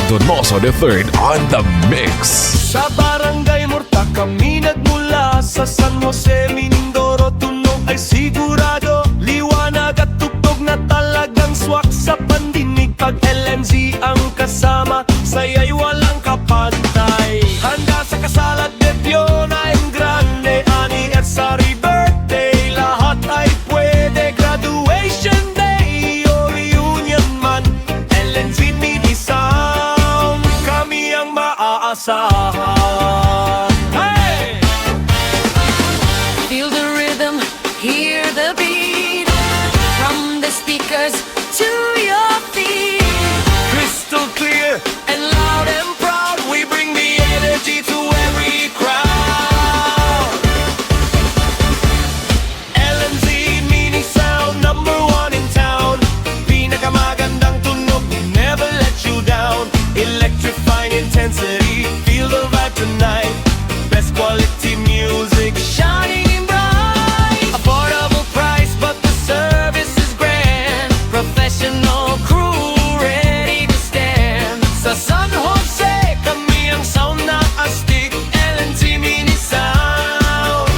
Donoso III on the mix. Sa barangay Morta kami nagmula, sa San Jose, Mindoro, tunog ay sigurado. Liwanag at tugtog na talagang swak sa pandinig. Pag LNZ ang kasama, saya'y walang kapantay. Handa sa kasal at debyo na en grande, anniversary, birthday, lahat ay pwede. Graduation day o reunion man, LNZ mini sound, kami ang maaasahan. Hey! Feel the rhythm, hear the beat, from the speakers to your feet. Crystal clear and loud and proud, we bring the energy to every crowd. LNZ mini sound, #1 in town. Pinakamagandang tunog, we never let you down. Electrifying intensity, feel the vibe tonight. Best quality music, shining bright. Affordable price, but the service is grand. Professional crew ready to stand. Sa San Jose, kami ang sound na astig. LNZ mini sound,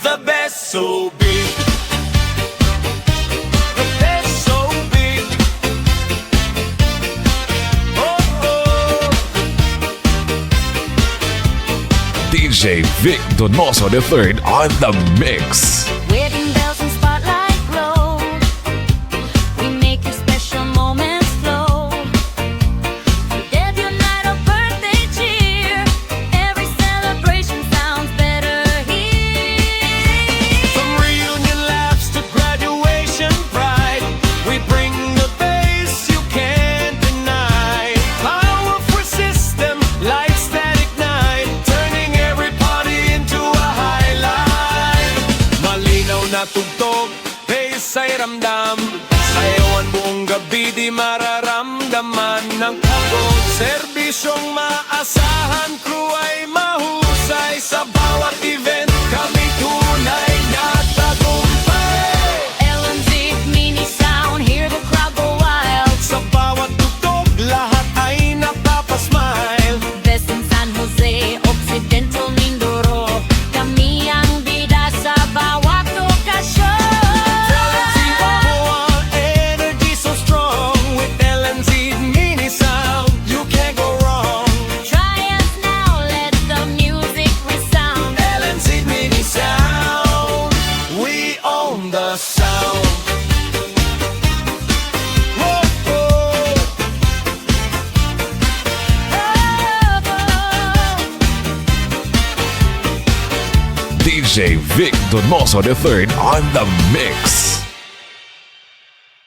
the best so big. The best so big. Oh, oh. DJ Vic Donoso III on the mix. Wedding bells and spotlight glow, we make your special moments flow. Debut night or birthday cheer, every celebration sounds better here. From reunion laughs to graduation pride, we bring the bass you can't deny. Powerful system, lights that ignite, turning every party into a highlight. Malinaw na tugtog, bass ay ramdam, sayawan buong gabi di mararamdaman ng pagod. Serbisyong maasahan, crew ay mahusay. Sa bawat event, kami tunay na tagumpay. LNZ mini sound, hear the crowd go wild. Sa bawat tugtog, lahat ay napapasmile. Best in San Jose, Occidental, Mindoro, kami ang bida sa bawat okasyon. LNZ #1, energy so strong. With LNZ mini sound, you can't go wrong. Try us now, let the music resound. LNZ mini sound, we own the sound. Whoa, whoa. DJ Vic Donoso III on the mix.